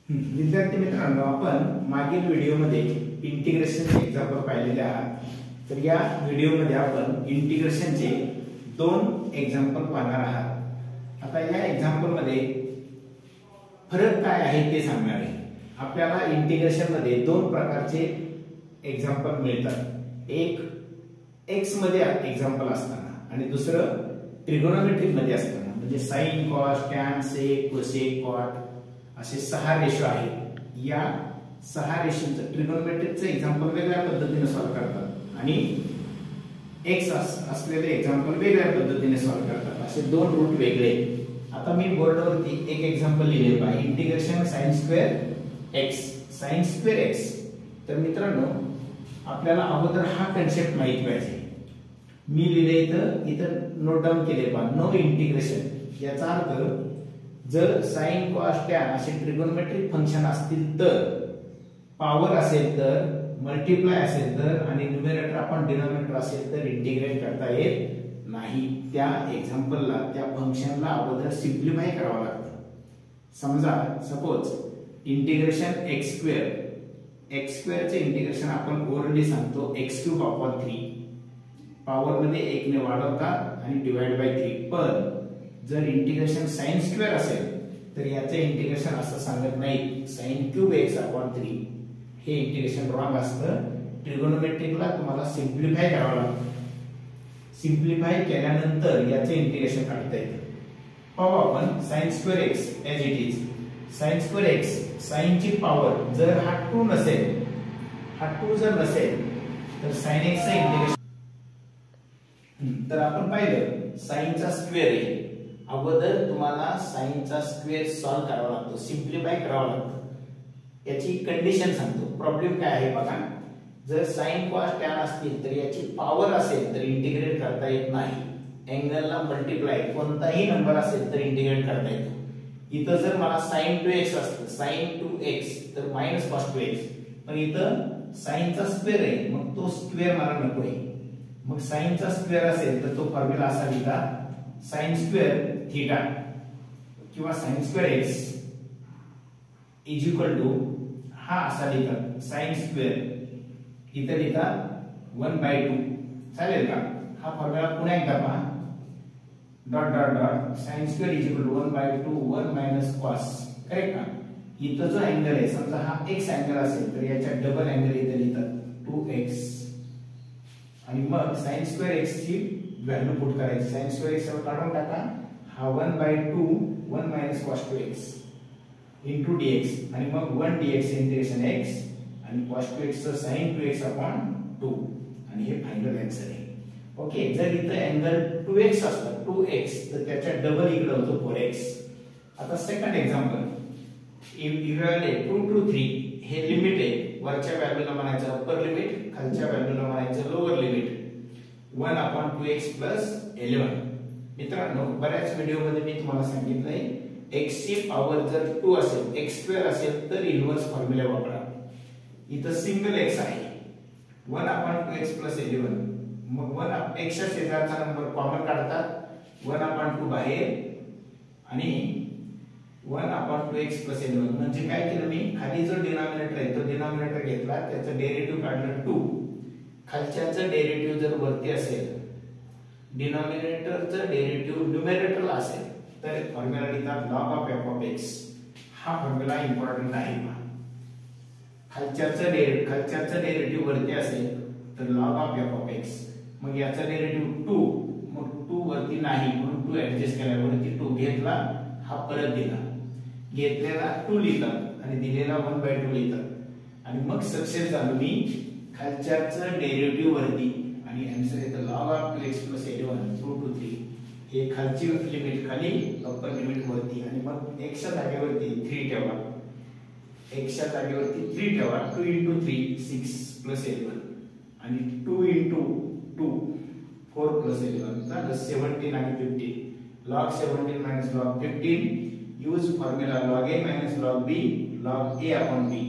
विद्यार्थी मित्रांनो, आपण मागील व्हिडिओमध्ये इंटिग्रेशनचे एक्झाम्पल पाहिलेले आहात. तर या व्हिडिओमध्ये आपण इंटिग्रेशनचे 2 एक्झाम्पल पाहणार आहात. आता या एक्झाम्पलमध्ये फरक काय आहे ते सांगणार आहे. आपल्याला इंटिग्रेशनमध्ये 2 प्रकारचे एक्झाम्पल मिळतात. एक एक्स मध्ये एक्झाम्पल असताना आणि दुसरं ट्रिगोनोमेट्रिक मध्ये असताना. म्हणजे साइन, कॉस, टॅन, सेक, कोसेक, कॉट असे 6 रेशो आहेत. या 6 रेशोचं ट्रिगोनोमेट्रिकचं एक्झाम्पल वेगळ्या पद्धतीने सॉल्व्ह करतात आणि एक्स असलेले एक्झाम्पल वेगळ्या पद्धतीने सॉल्व्ह करतात. असे 2 रूट वेगळे. आता मी बोर्डवरती एक एक्झाम्पल लिहिले पाहिजे. Integration sine square x, sine square x. तर मित्रांनो, आपल्याला अगोदर हा कन्सेप्ट माहित पाहिजे. मी लिहिले इथं नोट डाऊन केले पहा, नो इंटिग्रेशन. याचा अर्थ जर साइन, कॉस, टॅन असे ट्रिगोनोमेट्रिक फंक्शन असतील तर, पॉवर असेल तर, मल्टिप्लाय असेल तर आणि न्यूमरेटर आपण डिनॉमिनेटर असेल तर इंटिग्रेट करता येत नाही. त्या एक्झाम्पलला, त्या फंक्शनला अगोदर सिम्प्लिफाय करावं लागतं. समजा सपोज इंटिग्रेशन एक्स स्क्वेअर चे इंटिग्रेशन आपण ओरली सांगतो x³ पॉवर मध्ये 1 ने वाढवतात आणि डिवाइड बाय 3. पण जर इंटिग्रेशन साइन स्क्वेअर असेल तर याचे इंटिग्रेशन असं सांगत नाही, sin³ हे इंटिग्रेशन रॉंग असतं. ट्रिगोनोमेट्रिकला तुम्हाला सिम्प्लिफाय करावं लागतं. सिम्प्लिफाय केल्यानंतर याचे इंटिग्रेशन काढता येतं. पाहू आपण sin² x as it is. sin² x, sin ची पॉवर जर हा 2 नसेल, हा 2 जर नसेल तर sin x चे इंटिग्रेशन. तर आपण पाहिलं sin चा स्क्वेअर आहे. अगोदर तुम्हाला sin चा स्क्वेअर सॉल्व्ह करावा लागतो, सिम्प्लिफाय करावा लागतो. याची कंडिशन सांगतो. प्रॉब्लेम काय आहे बघा. जर sin, cos, tan असतील तर याची पॉवर असेल तर इंटिग्रेट करता येत नाही. अँगलला मल्टिप्लाय कोणताही नंबर असेल तर इंटिग्रेट करता येतो. इथं जर मला sin2x असतं, sin2x तर -cos2x. पण इथं sin चा स्क्वेअर आहे, मग तो स्क्वेअर मला नको आहे. मग sin चा स्क्वेअर असेल तर तो फॉर्म्युला असा लिहिला, sin² थीटा किंवा sin² x is equal to हा असा लिहितात sin² इथे लिहितात 1/2. चालेल का? हा फॉर्म्युला पुन्हा एकदा पहा. Dot dot dot sin² is equal to 1/2 1 - cos. Correct का? इथं जो अँगल आहे, समजा हा x अँगल असेल तर याच्या डबल अँगल इथे लिहितात 2x. आणि मग sin² x ची व्हॅल्यू पुट करायची. sin² x काढून टाका. हा 1/2 1 - cos2x into dx आणि मग 1 dx इंटिग्रेशन x आणि cos2x चं sin2x upon 2 आणि हे फायनल आन्सर आहे. ओके. जर इथे अँगल 2x असता 2x तर त्याच्या डबल इकडे होतो 4x. आता सेकंड एक्झाम्पल, इव्हॅल्युएट 2 to 3 हे लिमिट आहे. वरच्या व्हॅल्यूला म्हणायचं अप्पर लिमिट, खालच्या व्हॅल्यूला म्हणायचं लोअर लिमिट. 1/2x + 11. मित्रांनो, बऱ्याच व्हिडिओमध्ये मी तुम्हाला सांगितलंय x ची पॉवर जर 2 असेल, x² असेल तर इन्व्हर्स फॉर्म्युला वापरा. इथं सिंगल x आहे, 1/2x + 11. मग 1 च्या शेजारचा नंबर कॉमन काढतात, 1/2 बाहेर आणि 1/2x + 11. म्हणजे काय केलं मी, खाली जो डिनॉमिनेटर आहे तो डिनॉमिनेटर घेतला, त्याचं डेरिव्हेटिव्ह काढलं 2. खालच्याचं डेरिव्हेटिव्ह जर वरती असेल, डिनॉमिनेटरचं डेरिव्हेटिव्ह न्यूमरेटरला असेल तर फॉर्म्युला लिहितात log of f of x. हा फॉर्म्युला इम्पॉर्टंट आहे. खालच्याचं डेरिव्हेटिव्ह वरती असेल तर log of f of x. मग याचा डेरिव्हेटिव्ह 2, मग 2 वरती नाही म्हणून 2 ऍडजस्ट केला, वरती 2 घेतला, हा परत दिला. घेतलेला 2 लिहितात आणि दिलेला 1/2 लिहितात आणि मग सक्सेस झालो मी. खालच्याचं डेरिव्हेटिव्ह वरती आणि आन्सर येतं log of 2x + 11 2 to 3. हे खालची लिमिट खाली, अप्पर लिमिट वरती आणि मग x च्या जागेवरती 3 ठेवा. x च्या जागेवरती 3 ठेवा. 2 × 3 6 + 11 आणि 2 × 2 4 + 11 झालं 17 आणि 15. log 17 - log 15. Use formula log a - log b log a upon b.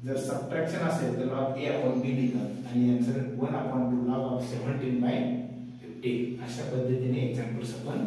जर सबट्रॅक्शन असेल तर log a upon b लिहितात आणि आन्सर 1/2 log of 17/15. अशा पद्धतीने एक्झाम्पल्स आपण